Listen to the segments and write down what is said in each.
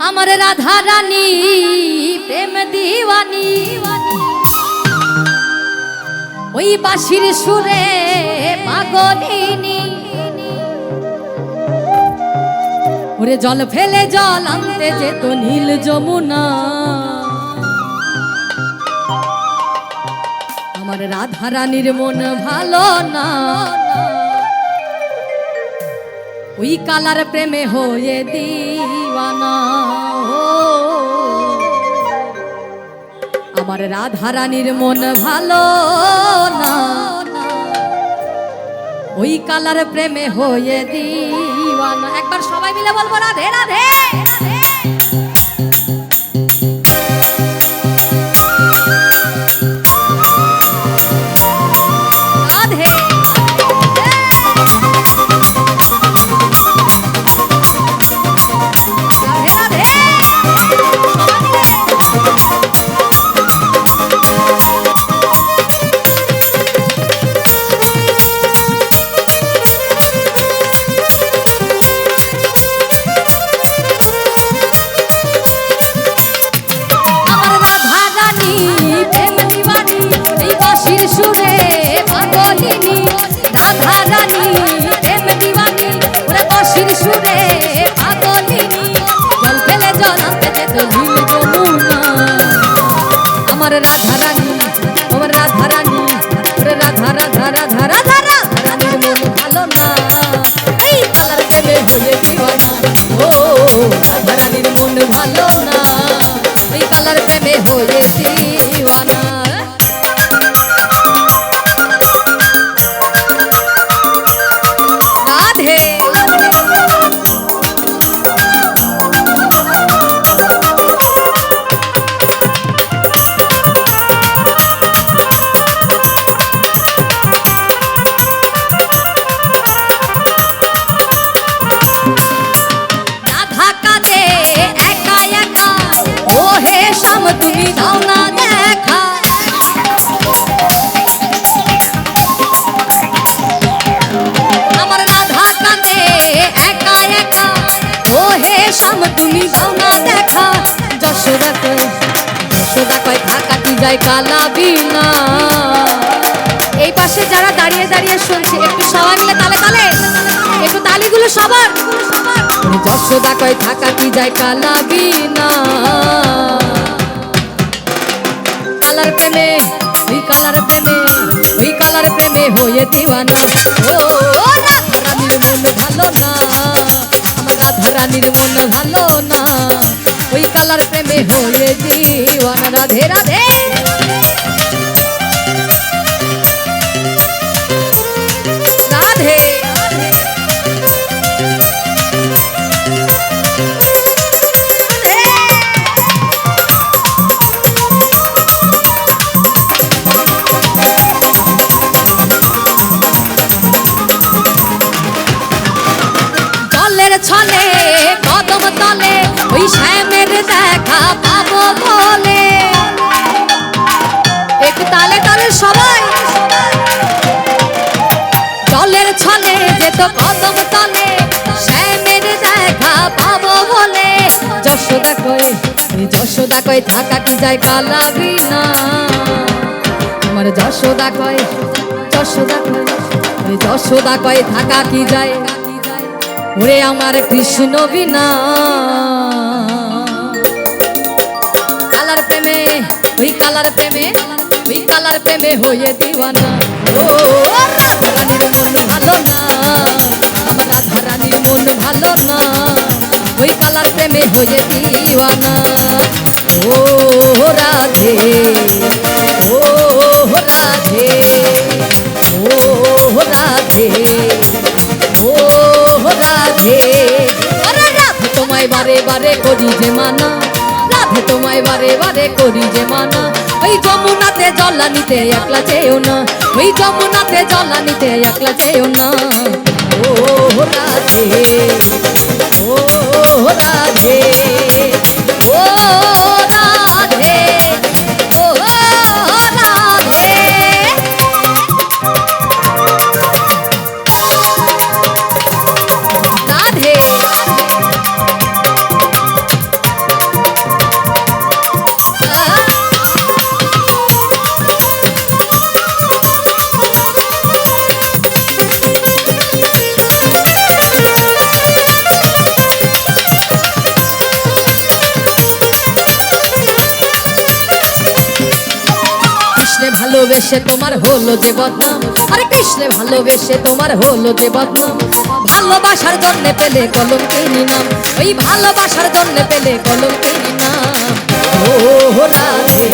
আমার রাধা রানী প্রেম দিওয়ানি ওই বাঁশির সুরে পাগলিনী ওরে জল ফেলে জল আনতে যেত নীল যমুনা আমার রাধা রানীর মন ভালো না ওই কালার প্রেমে হয়ে দিওয়ানা আমার রাধা রানীর মন ভালো না ওই কালার প্রেমে হয়ে দিওয়ানা একবার সবাই মিলে বলবো রাধে রাধে সুরে পাগলিনী রাধা রানী প্রেম দিওয়ানি ওরে বাঁশির সুরে পাগলিনী জল ফেলে জল আনতে যেত নীল যমুনা আমার রাধা রানী ওরে রাধা রানী ওরে রাধা রাধা রাধা রাধা রানীর মন ভালো না এই কালার প্রেমে হয়ে দিওয়ানা ও রাধা রানীর মন ভালো না এই কালার প্রেমে হয়ে দিওয়ানা তুমি দাও না দেখা আমার রাধা কাঁদে একা একা ও হে শ্যাম তুমি দাও না দেখা যশোদা কয় থাকাটি যায় কালা বিনা এই পাশে যারা দাঁড়িয়ে দাঁড়িয়ে শুনছে একটু সবাই মিলে তালে তালে একটু তালিগুলো সবার যশোদা কয় থাকাটি যায় কালা বিনা কালার প্রেমে ওই কালার প্রেমে ওই কালার প্রেমে হয়ে দিওয়ানা ও রাধা রানীর মন ভালো না আমার রাধা রানীর মন ভালো না ওই কালার প্রেমে হয়ে দিওয়ানা রাধে রাধে রাধে ছলে কদম তলে ওই শ্যামের দেখা পাবো বলে একটু তালে তালে সবাই জলের ছলে যেত কদম তলে শ্যামের দেখা পাবো বলে যশোদা কয় থাকা কি যায় কালা বিনা আমার যশোদা কয় থাকা কি যায় ওরে আমার কৃষ্ণ বিনা কালার প্রেমে ওই কালার প্রেমে ওই কালার প্রেমে হয়ে দিওয়ানা ও রাধা রানীর মন ভালো না আমার রাধা রানীর মন ভালো না ওই কালার প্রেমে হয়ে দিওয়ানা ও রাধে ও রাধে ও রাধে ও রাধে আরে রাধে তোমায় বারে বারে করি যে মানা রাধে তোমায় বারে বারে করি যে মানা ওই যমুনাতে জল নিতে একলা যেও না ওই যমুনাতে জল নিতে একলা যেও না ও রাধে ও রাধে ও রাধে ও রাধে রাধে ভালোবেসে তোমার হলো যে বদনাম, আরে কৃষ্ণে ভালোবেসে তোমার হলো যে বদনাম। ভালোবাসার জন্য পেলে কলঙ্কিনী নাম, ওই ভালোবাসার জন্য পেলে কলঙ্কিনী নাম। ও রাধে,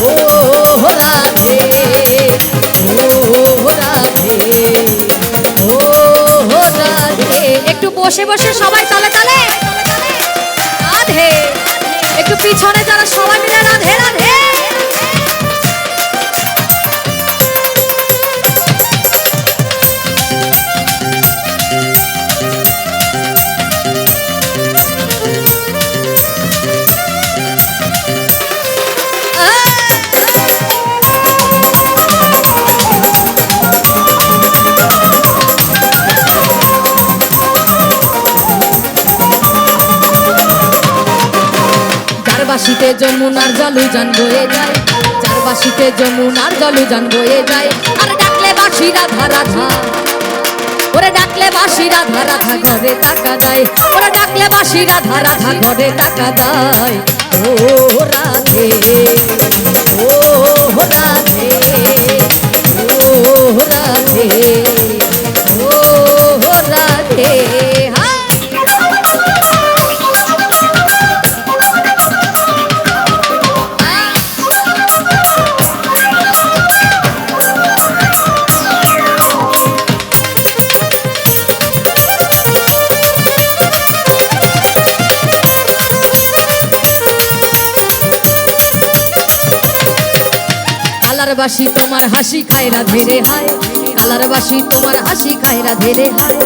ও রাধে, ও রাধে, ও রাধে। একটু বসে বসে সবাই তালে তালে রাধে, একটু পিছনে যারা সবাই মিলে রাধে রাধে। বাসিতে যমুনার জল জান বয়ে যায়, চার বাসিতে যমুনার জল জান বয়ে যায়। আর ডাকলে বাসি রাধা রাধা, ওরে ডাকলে বাসি রাধা রাধা ঘরে টাকা দেয়, ওরে ডাকলে বাসি রাধা রাধা ঘরে টাকা দেয়। ও রাধে, ও রাধে, ও রাধে, ও রাধে। কালার বাসি তোমার হাসি খায় রাধে রে হায়, কালার বাসি তোমার হাসি খায় রাধে রে হায়।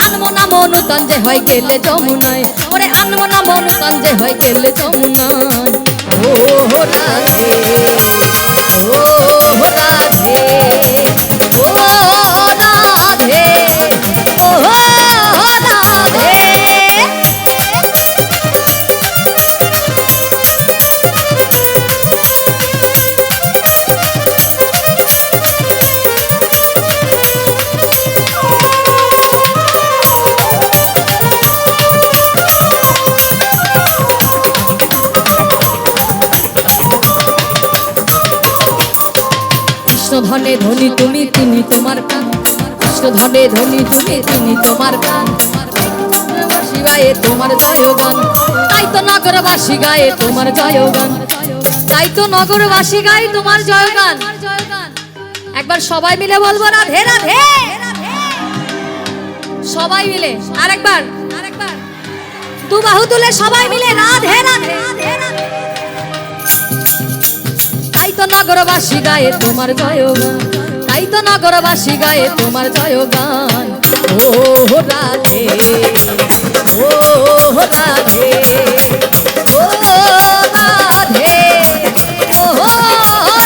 আনমো না মনু তঞ্জে হয় গেলে যমুনায়, ওরে আনমো না মনু তঞ্জে হয় গেলে যমুনায়। ও রাধে, ও রাধে, ও রাধে, ও রাধে। ধনে ধনী তুমি তিনি তোমার প্রাণ, কৃষ্ণ ধনে ধনী তুমি তিনি তোমার প্রাণ। বাসী গায়ে তোমার জয়গান, তাই তো নগরবাসী গায়ে তোমার জয়গান, তাই তো নগরবাসী গায়ে তোমার জয়গান। একবার সবাই মিলে বলবো রাধে রাধে, সবাই মিলে আরেকবার, দু বাহু তুলে সবাই মিলে রাধে রাধে। তাই তো নগরবাসী গায়ে তোমার জয়গান, তাই তো নগরবাসী গায়ে তোমার জয়গান। ও রাধে, ও রাধে, ও রাধে, ও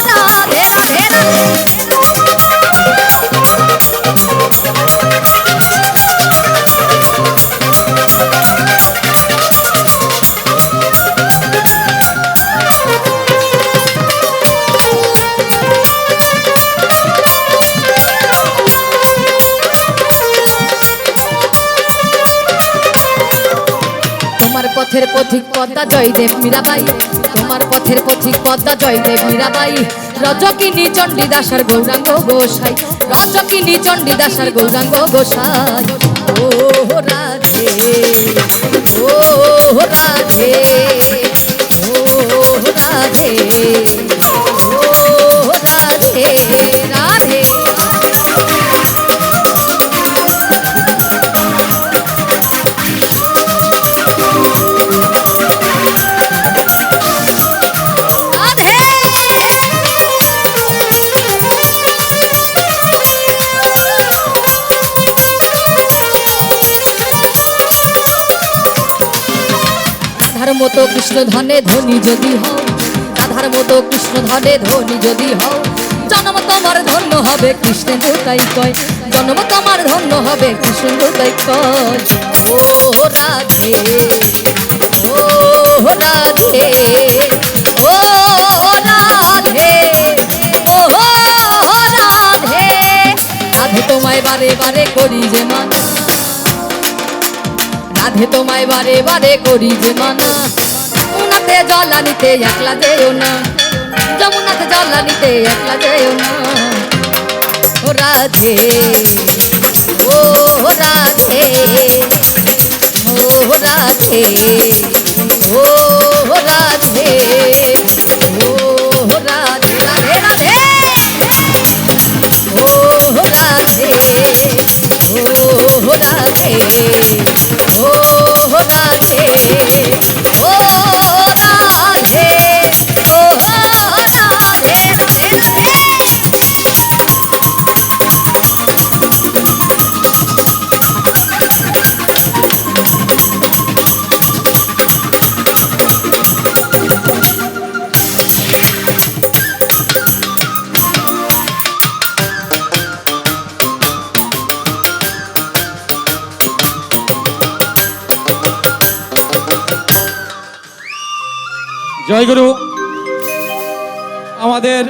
রাধে রাধে রাধে। পথের পথিক পদ্মা জয়দেব মীরাবাই, তোমার পথের পথিক পদ্মা জয়দেব মীরাবাই। রজকিনী চণ্ডীদাসার গৌরাঙ্গ গোসাই, রজকিনী চণ্ডীদাসার গৌরাঙ্গ গোসাই। ও রাধে, ও রাধে, ও রাধে, ও রাধে রাধে। রাধার মতো কৃষ্ণ ধনে ধনী যদি হও, রাধার মতো কৃষ্ণ ধনে ধনী যদি হও, জন্ম তোমার ধন্য হবে কৃষ্ণের দোতাই কয়, জন্ম তোমার ধন্য হবে কৃষ্ণের দোতাই কয়। ও রাধে, ও রাধে, ও রাধে, ও রাধে। রাধে তোমায় বারে বারে করি যে মানা, রাধে তোমায় বারে বারে করি যে মানা। উনাতে জল আনিতে একলা যেও না, যমুনাতে জলানিতে একলা যেও না ও রাধে ও রাধে ও রাধে ও রাধে ও রাধে রাধে রাধে ও রাধে ও রাধে ও রাধে ও রাধে ও রাধে রাধে রাধে জয় গুরু। আমাদের